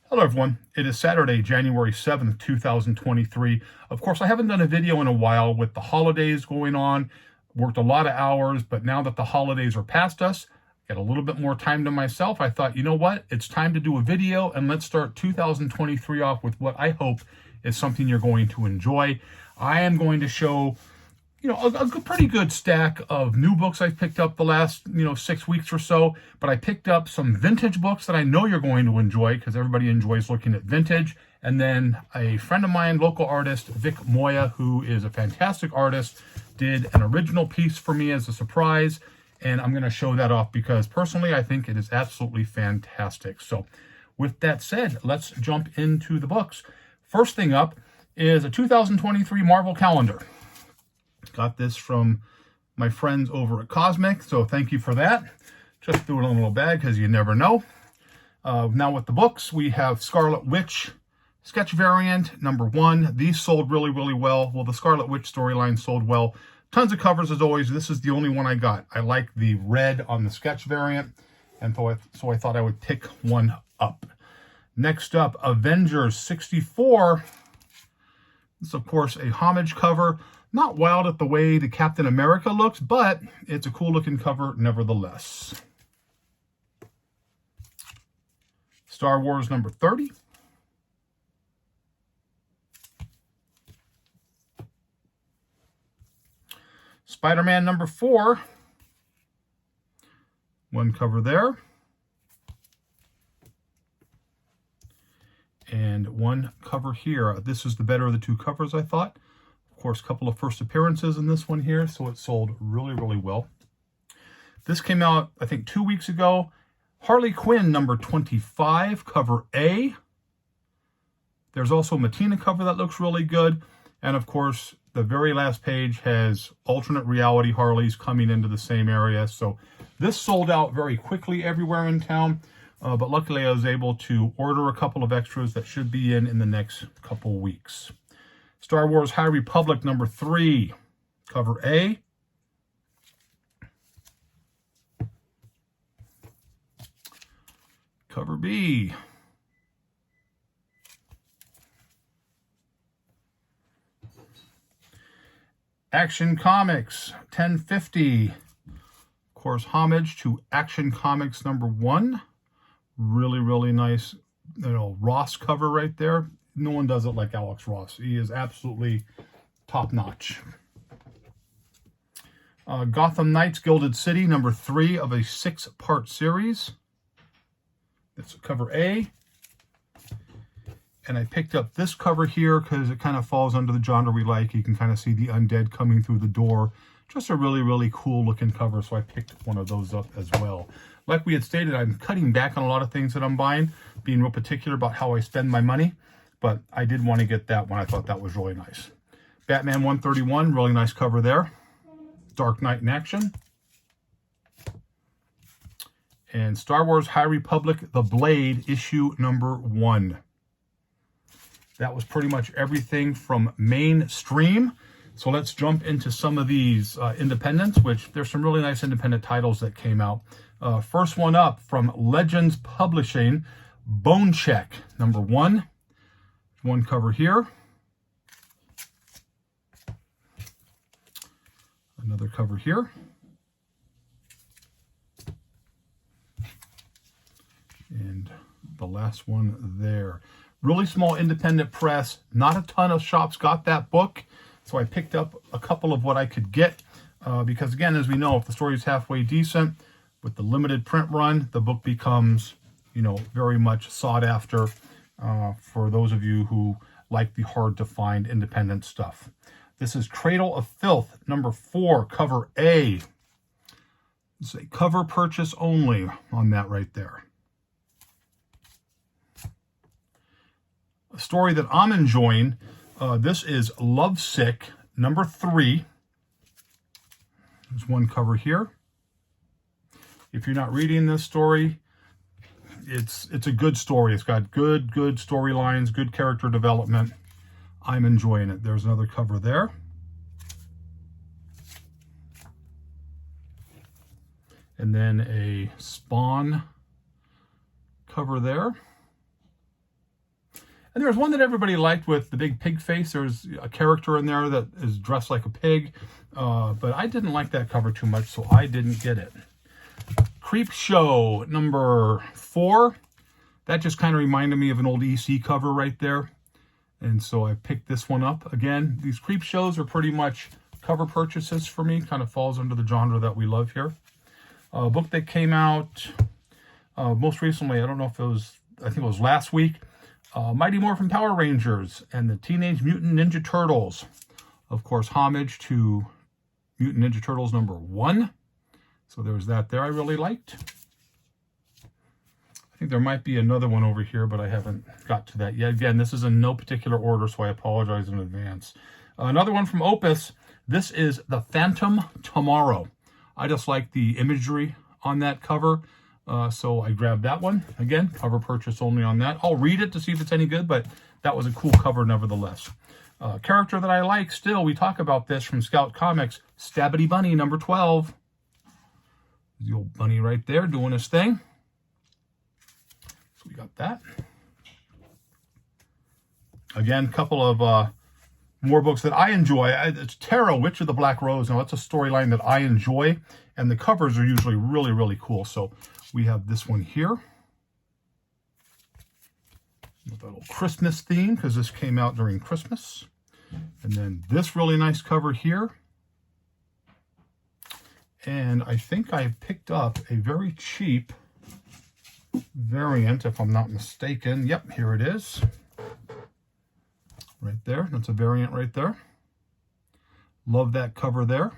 Hello everyone, it is Saturday, January 7th, 2023. Of course, I haven't done a video in a while with the holidays going on. Worked a lot of hours, but now that the holidays are past us, got a little bit more time to myself. I thought, you know what? It's time to do a video and let's start 2023 off with what I hope is something you're going to enjoy. I am going to show a pretty good stack of new books I've picked up the last, 6 weeks or so. But I picked up some vintage books that I know you're going to enjoy because everybody enjoys looking at vintage. And then a friend of mine, local artist, Vic Moya, who is a fantastic artist, did an original piece for me as a surprise. And I'm going to show that off because personally, I think it is absolutely fantastic. So with that said, let's jump into the books. First thing up is a 2023 Marvel calendar. Got this from my friends over at Cosmic, so thank you for that. Just threw it in a little bag because you never know. Now with the books, we have Scarlet Witch sketch variant #1. These sold really, really well. Well, the Scarlet Witch storyline sold well. Tons of covers as always. This is the only one I got. I like the red on the sketch variant, and so I thought I would pick one up. Next up, Avengers 64. This is, of course, a homage cover. Not wild at the way the Captain America looks, but it's a cool looking cover nevertheless. Star Wars #30. Spider-Man #4. One cover there. And one cover here. This is the better of the two covers, I thought. Of course, a couple of first appearances in this one here, so it sold really, really well. This came out, I think, 2 weeks ago. Harley Quinn #25, cover A. There's also a Matina cover that looks really good. And of course, the very last page has alternate reality Harleys coming into the same area. So this sold out very quickly everywhere in town. But luckily, I was able to order a couple of extras that should be in the next couple weeks. Star Wars High Republic #3, cover A. Cover B. Action Comics 1050. Of course, homage to Action Comics #1. Really, really nice, Ross cover right there. No one does it like Alex Ross. He is absolutely top-notch. Gotham Knights Gilded City #3 of a 6-part series. That's cover A. And I picked up this cover here because it kind of falls under the genre we like. You can kind of see the undead coming through the door. Just a really, really cool looking cover, so I picked one of those up as well. Like we had stated, I'm cutting back on a lot of things that I'm buying, being real particular about how I spend my money. But I did want to get that one. I thought that was really nice. Batman 131, really nice cover there. Dark Knight in action. And Star Wars High Republic, The Blade, issue #1. That was pretty much everything from mainstream. So let's jump into some of these independents, which there's some really nice independent titles that came out. First one up from Legends Publishing, Bone Check #1. One cover here. Another cover here. And the last one there. Really small independent press. Not a ton of shops got that book. So I picked up a couple of what I could get. Because again, as we know, if the story is halfway decent, with the limited print run, the book becomes, very much sought after. For those of you who like the hard-to-find independent stuff. This is Cradle of Filth, #4, cover A. It's a cover purchase only on that right there. A story that I'm enjoying, this is Lovesick, #3. There's one cover here. If you're not reading this story, it's a good story. It's got good storylines, good character development. I'm enjoying it. There's another cover there. And then a Spawn cover there. And there's one that everybody liked with the big pig face. There's a character in there that is dressed like a pig, but I didn't like that cover too much, so I didn't get it. Creepshow number 4. That just kind of reminded me of an old EC cover right there. And so I picked this one up. Again, these Creepshows are pretty much cover purchases for me. Kind of falls under the genre that we love here. A book that came out most recently, I don't know if it was, I think it was last week. Mighty Morphin Power Rangers and the Teenage Mutant Ninja Turtles. Of course, homage to Mutant Ninja Turtles number 1. So there's that there I really liked. I think there might be another one over here, but I haven't got to that yet. Again, this is in no particular order, so I apologize in advance. Another one from Opus. This is The Phantom Tomorrow. I just like the imagery on that cover, so I grabbed that one. Again, cover purchase only on that. I'll read it to see if it's any good, but that was a cool cover nevertheless. Character that I like still, we talk about this from Scout Comics, Stabbity Bunny number 12. The old bunny right there doing his thing. So we got that. Again, a couple of more books that I enjoy. It's Terra, Witch of the Black Rose. Now, that's a storyline that I enjoy, and the covers are usually really, really cool. So we have this one here with a little Christmas theme, because this came out during Christmas. And then this really nice cover here. And I think I picked up a very cheap variant, if I'm not mistaken. Yep, here it is. Right there. That's a variant right there. Love that cover there.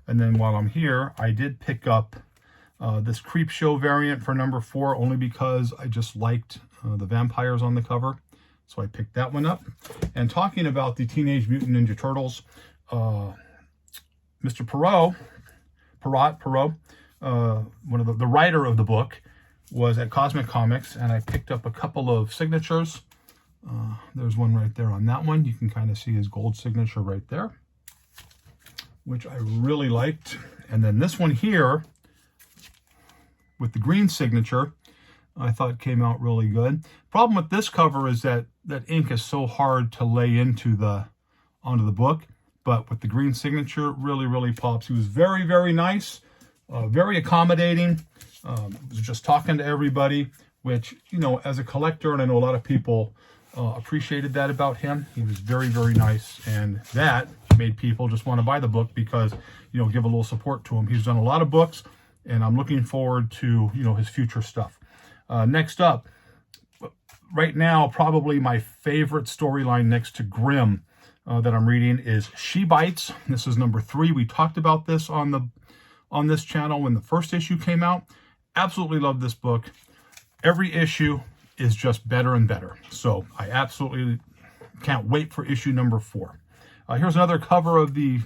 And then while I'm here, I did pick up this Creepshow variant for number 4, only because I just liked the vampires on the cover. So I picked that one up. And talking about the Teenage Mutant Ninja Turtles, Mr. Perot, one of the writer of the book, was at Cosmic Comics, and I picked up a couple of signatures. There's one right there on that one. You can kind of see his gold signature right there, which I really liked. And then this one here with the green signature, I thought came out really good. Problem with this cover is that ink is so hard to lay onto the book. But with the green signature, really, really pops. He was very, very nice, very accommodating. Was just talking to everybody, which, you know, as a collector, and I know a lot of people appreciated that about him. He was very, very nice, and that made people just want to buy the book because, you know, give a little support to him. He's done a lot of books, and I'm looking forward to, you know, his future stuff. Next up, right now, probably my favorite storyline next to Grimm that I'm reading is She Bites. This is number 3. We talked about this on this channel when the first issue came out. Absolutely love this book. Every issue is just better and better. So I absolutely can't wait for issue number 4. Here's another cover of the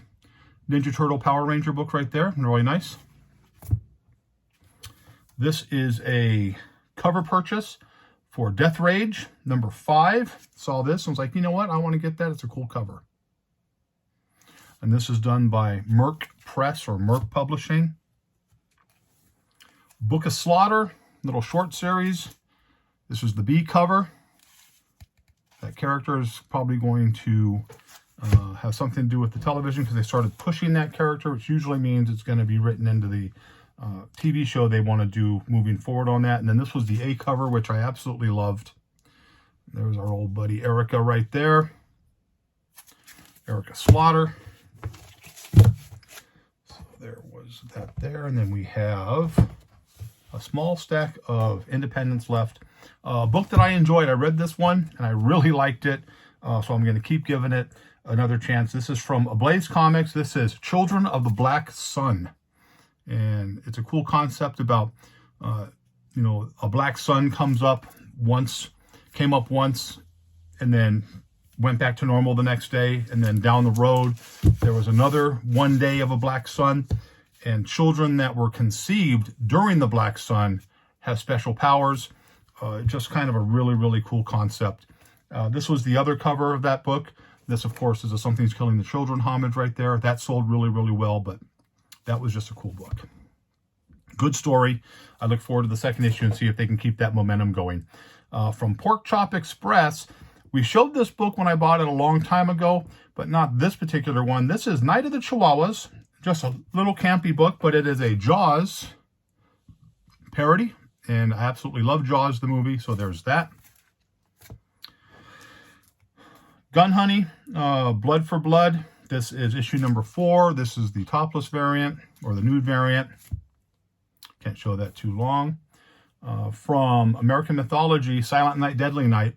Ninja Turtle Power Ranger book right there. Really nice. This is a cover purchase for Death Rage number 5. Saw this and was like, you know what? I want to get that. It's a cool cover. And this is done by Merc Press or Merc Publishing. Book of Slaughter, little short series. This is the B cover. That character is probably going to have something to do with the television because they started pushing that character, which usually means it's going to be written into the TV show they want to do moving forward on that. And then this was the A cover, which I absolutely loved. There's our old buddy Erica right there. Erica Slaughter. So there was that there. And then we have a small stack of Independence left. A book that I enjoyed. I read this one and I really liked it. So I'm going to keep giving it another chance. This is from Ablaze Comics. This is Children of the Black Sun. And it's a cool concept about, you know, a black sun came up once, and then went back to normal the next day. And then down the road, there was another one day of a black sun. And children that were conceived during the black sun have special powers. Just kind of a really, really cool concept. This was the other cover of that book. This, of course, is a Something's Killing the Children homage right there. That sold really, really well, but that was just a cool book. Good story. I look forward to the second issue and see if they can keep that momentum going. from Pork Chop Express. We showed this book when I bought it a long time ago, but not this particular one. This is Night of the Chihuahuas, just a little campy book, but it is a Jaws parody, and I absolutely love Jaws, the movie, so there's that. Gun Honey, Blood for Blood. This is issue number 4. This is the topless variant, or the nude variant. Can't show that too long. From American Mythology, Silent Night, Deadly Night.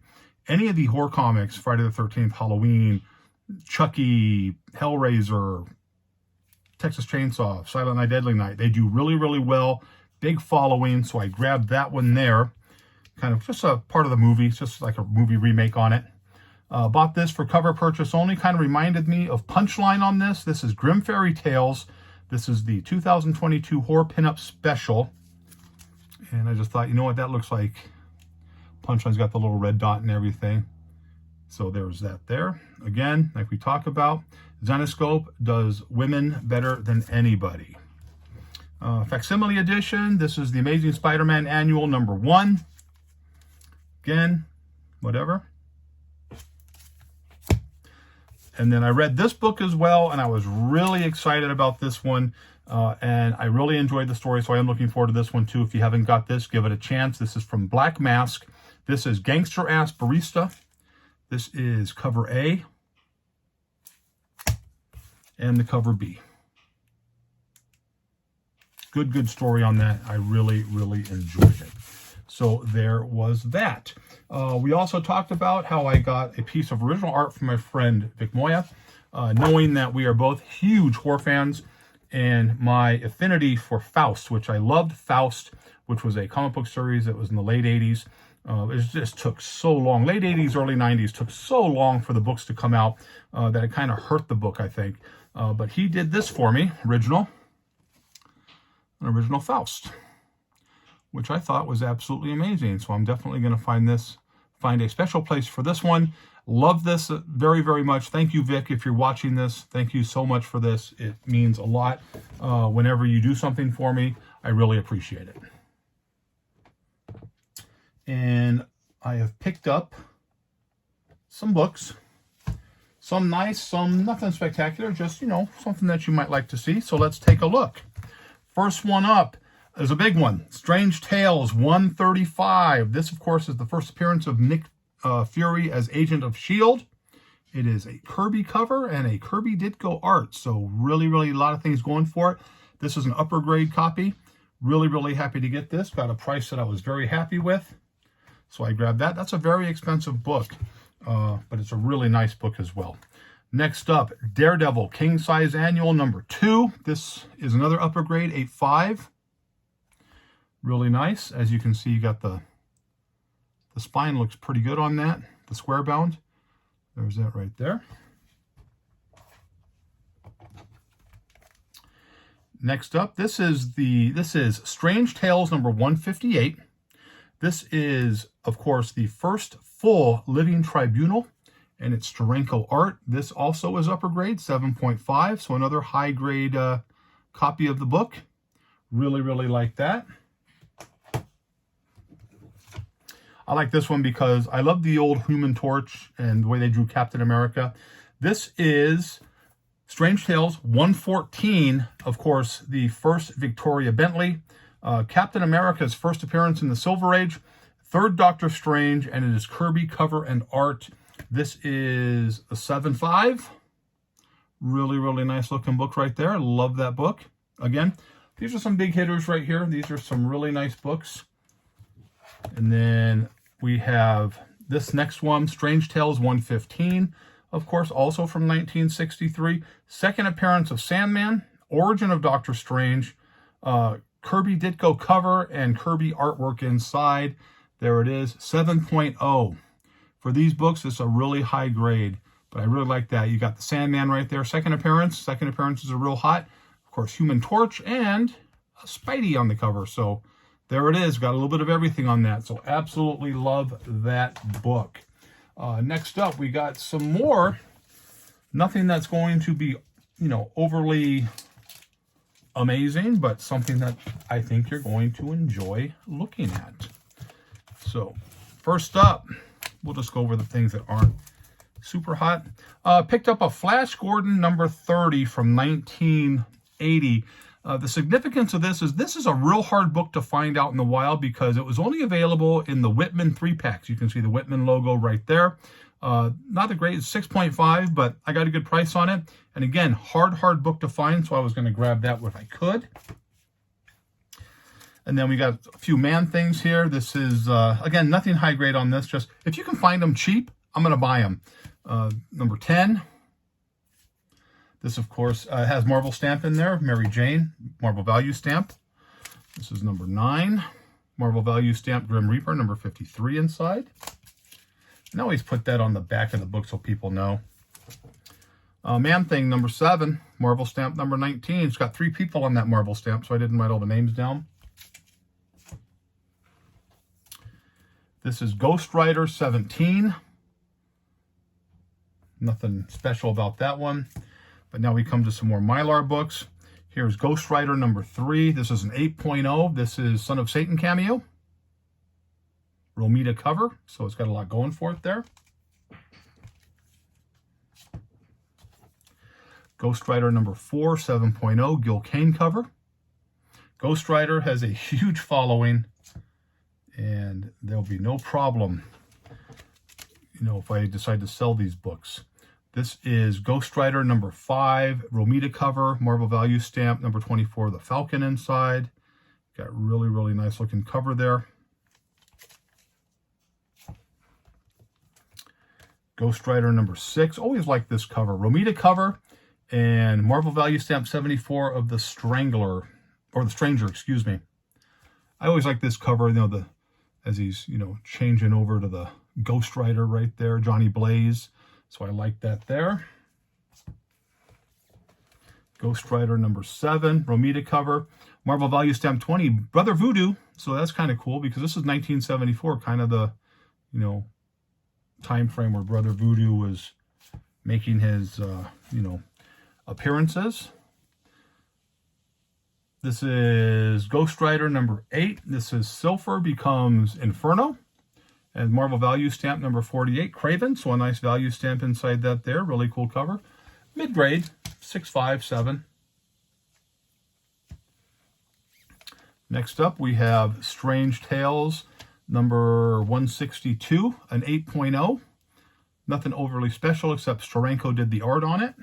Any of the horror comics, Friday the 13th, Halloween, Chucky, Hellraiser, Texas Chainsaw, Silent Night, Deadly Night, they do really, really well. Big following, so I grabbed that one there. Kind of just a part of the movie. It's just like a movie remake on it. Bought this for cover purchase only. Kind of reminded me of Punchline on this. This is Grim Fairy Tales. This is the 2022 Horror Pinup Special. And I just thought, you know what, that looks like. Punchline's got the little red dot and everything. So there's that there. Again, like we talked about, Zenescope does women better than anybody. Facsimile edition. This is the Amazing Spider-Man Annual number 1. Again, whatever. And then I read this book as well, and I was really excited about this one. And I really enjoyed the story, so I am looking forward to this one too. If you haven't got this, give it a chance. This is from Black Mask. This is Gangster Ass Barista. This is cover A and the cover B. Good story on that. I really, really enjoyed it. So there was that. We also talked about how I got a piece of original art from my friend Vic Moya, knowing that we are both huge horror fans, and my affinity for Faust, which I loved Faust, which was a comic book series that was in the late 80s. It just took so long. Late 80s, early 90s took so long for the books to come out that it kind of hurt the book, I think. But he did this for me, an original Faust, which I thought was absolutely amazing. So I'm definitely going to find a special place for this one. Love this very, very much. Thank you, Vic, if you're watching this. Thank you so much for this. It means a lot. Whenever you do something for me, I really appreciate it. And I have picked up some books. Some nice, some nothing spectacular. Just, something that you might like to see. So let's take a look. First one up is a big one. Strange Tales 135. This, of course, is the first appearance of Nick Fury as Agent of S.H.I.E.L.D. It is a Kirby cover and a Kirby Ditko art. So really, really a lot of things going for it. This is an upper grade copy. Really, really happy to get this. Got a price that I was very happy with. So I grabbed that. That's a very expensive book, but it's a really nice book as well. Next up, Daredevil King Size Annual number 2. This is another upper grade, 8.5. Really nice. As you can see, you got the spine looks pretty good on that. The square bound. There's that right there. Next up, this is Strange Tales number 158. This is, of course, the first full Living Tribunal, and it's Steranko art. This also is upper grade, 7.5, so another high grade copy of the book. Really, really like that. I like this one because I love the old Human Torch and the way they drew Captain America. This is Strange Tales 114, of course, the first Victoria Bentley. Captain America's first appearance in the Silver Age, third Doctor Strange, and it is Kirby cover and art. This is a 7.5. Really, really nice looking book right there. Love that book. Again, these are some big hitters right here. These are some really nice books. And then we have this next one, Strange Tales 115, of course, also from 1963. Second appearance of Sandman, origin of Doctor Strange, Kirby Ditko cover and Kirby artwork inside. There it is, 7.0. For these books, it's a really high grade, but I really like that. You got the Sandman right there, second appearance. Second appearances are real hot. Of course, Human Torch and a Spidey on the cover. So there it is. Got a little bit of everything on that. So absolutely love that book. Next up, we got some more. Nothing that's going to be, overly amazing, but something that I think you're going to enjoy looking at. So First up, we'll just go over the things that aren't super hot. Picked up a Flash Gordon number 30 from 1980. The significance of this is a real hard book to find out in the wild because it was only available in the Whitman 3-packs. You can see the Whitman logo right there. Not the greatest, 6.5, but I got a good price on it. And again, hard book to find, so I was going to grab that if I could. And then we got a few Man-Things here. This is, again, nothing high grade on this. Just if you can find them cheap, I'm going to buy them. Number 10. This, of course, has Marvel stamp in there. Mary Jane, Marvel value stamp. This is number 9. Marvel value stamp, Grim Reaper, number 53 inside. And I always put that on the back of the book so people know. Man-Thing, number 7. Marvel stamp, number 19. It's got 3 people on that Marvel stamp, so I didn't write all the names down. This is Ghost Rider 17. Nothing special about that one. But now we come to some more Mylar books. Here's Ghost Rider number 3. This is an 8.0. This is Son of Satan cameo. Romita cover, so it's got a lot going for it there. Ghost Rider number 4, 7.0, Gil Kane cover. Ghost Rider has a huge following, and there'll be no problem, if I decide to sell these books. This is Ghost Rider number 5, Romita cover, Marvel value stamp, number 24, the Falcon inside. Got really nice looking cover there. Ghost Rider number 6, always like this cover. Romita cover and Marvel value stamp 74 of the Strangler, or the Stranger, excuse me. I always like this cover, as he's, changing over to the Ghost Rider right there, Johnny Blaze. So I like that there. Ghost Rider number 7, Romita cover, Marvel value stamp 20, Brother Voodoo. So that's kind of cool because this is 1974, kind of the, time frame where Brother Voodoo was making his, appearances. This is Ghost Rider number 8. This is Silpher becomes Inferno. And Marvel value stamp number 48, Craven. So a nice value stamp inside that there. Really cool cover. Mid-grade, 6.5, 7. Next up, we have Strange Tales number 162, an 8.0. Nothing overly special except Steranko did the art on it.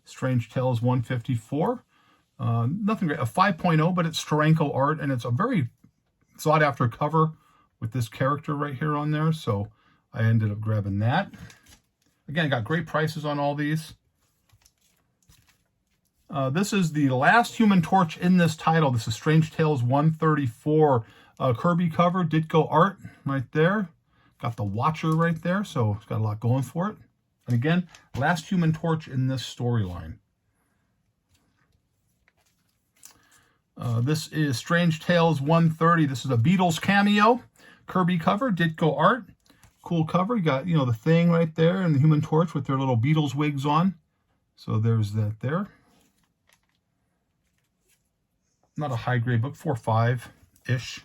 Strange Tales 154. Nothing great, a 5.0, but it's Steranko art, and it's a very sought-after cover with this character right here on there, so I ended up grabbing that. Again, I got great prices on all these. This is the last Human Torch in this title. This is Strange Tales 134. Kirby cover, Ditko art right there. Got the Watcher right there, so it's got a lot going for it. And again, last Human Torch in this storyline. This is Strange Tales 130. This is a Beatles cameo. Kirby cover, Ditko art. Cool cover. You got, the Thing right there and the Human Torch with their little Beatles wigs on. So there's that there. Not a high grade book, 4.5-ish.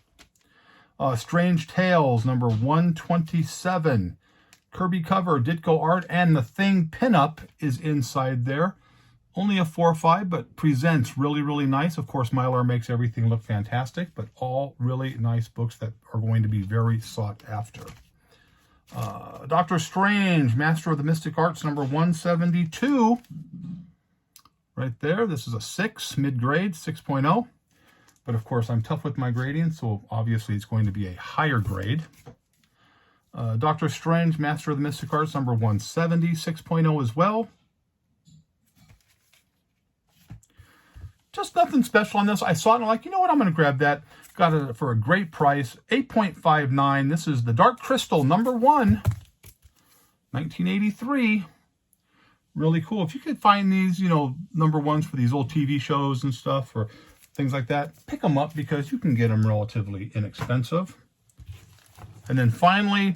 Strange Tales number 127. Kirby cover, Ditko art, and the Thing pinup is inside there. Only a 4.5, but presents really nice. Of course, Mylar makes everything look fantastic, but all really nice books that are going to be very sought after. Doctor Strange, Master of the Mystic Arts, number 172. Right there. This is a 6, mid-grade, 6.0. But of course, I'm tough with my grading, so obviously it's going to be a higher grade. Doctor Strange, Master of the Mystic Arts, number 170, 6.0 as well. Just nothing special on this. I saw it and I'm like, you know what? I'm going to grab that. Got it for a great price, 8.59. This is the Dark Crystal, number 1, 1983. Really cool. If you could find these, number 1s for these old TV shows and stuff or things like that, pick them up because you can get them relatively inexpensive. And then finally,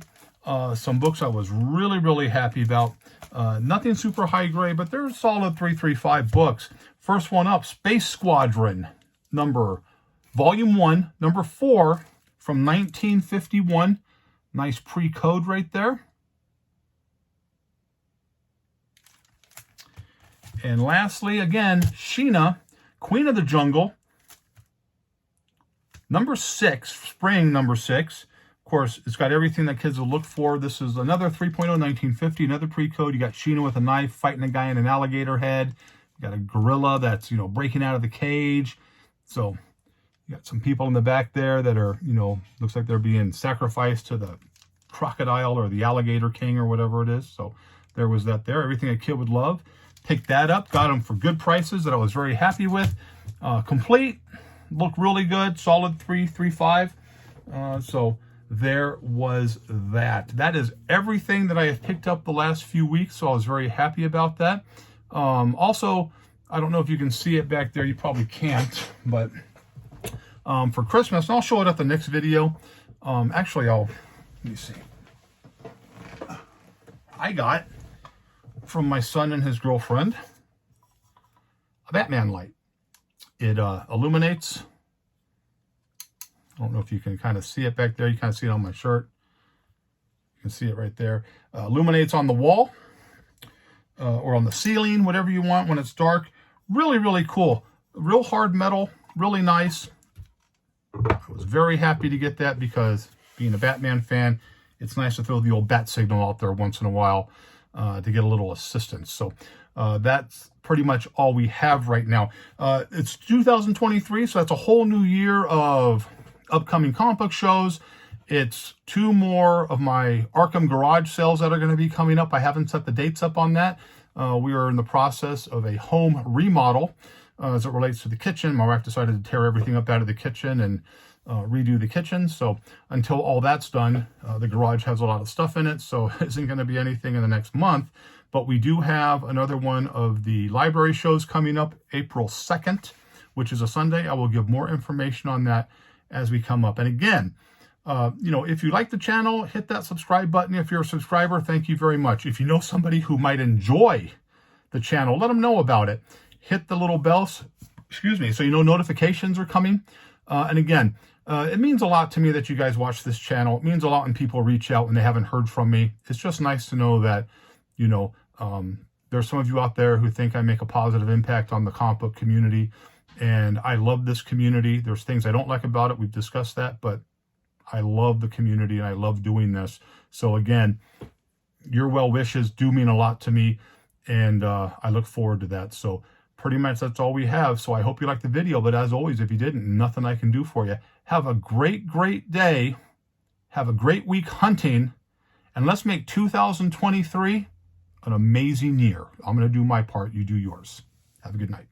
some books I was really happy about. Nothing super high grade, but they're solid 335 books. First one up, Space Squadron, number Volume 1, number 4 from 1951. Nice pre-code right there. And lastly, again, Sheena, Queen of the Jungle, number 6, spring number 6. Of course, it's got everything that kids will look for. This is another 3.0 1950, another pre-code. You got Sheena with a knife fighting a guy in an alligator head. You got a gorilla that's, breaking out of the cage. So you got some people in the back there that are, looks like they're being sacrificed to the crocodile or the alligator king or whatever it is. So there was that there. Everything a kid would love. Picked that up. Got them for good prices that I was very happy with. Complete. Looked really good. Solid 3.35. So there was that. That is everything that I have picked up the last few weeks. So I was very happy about that. Also, I don't know if you can see it back there. You probably can't. But for Christmas, and I'll show it at the next video. Actually, let me see. I got from my son and his girlfriend a Batman light. It illuminates. I don't know if you can kind of see it back there. You kind of see it on my shirt. You can see it right there. Illuminates on the wall or on the ceiling, whatever you want when it's dark. Really, really cool. Real hard metal, really nice. I was very happy to get that because being a Batman fan, it's nice to throw the old bat signal out there once in a while to get a little assistance. So that's pretty much all we have right now. It's 2023, so that's a whole new year of upcoming comic book shows. It's 2 more of my Arkham Garage sales that are going to be coming up. I haven't set the dates up on that. We are in the process of a home remodel as it relates to the kitchen. My wife decided to tear everything up out of the kitchen and redo the kitchen. So until all that's done, the garage has a lot of stuff in it, so it isn't going to be anything in the next month. But we do have another one of the library shows coming up April 2nd, which is a Sunday. I will give more information on that as we come up. And again, if you like the channel, hit that subscribe button. If you're a subscriber, thank you very much. If you know somebody who might enjoy the channel, let them know about it. Hit the little bells, so you know notifications are coming. And again, it means a lot to me that you guys watch this channel. It means a lot when people reach out and they haven't heard from me. It's just nice to know that, there's some of you out there who think I make a positive impact on the comic book community. And I love this community. There's things I don't like about it. We've discussed that, but I love the community and I love doing this. So again, your well wishes do mean a lot to me. And I look forward to that. So pretty much that's all we have. So I hope you liked the video. But as always, if you didn't, nothing I can do for you. Have a great, great day. Have a great week hunting. And let's make 2023 an amazing year. I'm going to do my part. You do yours. Have a good night.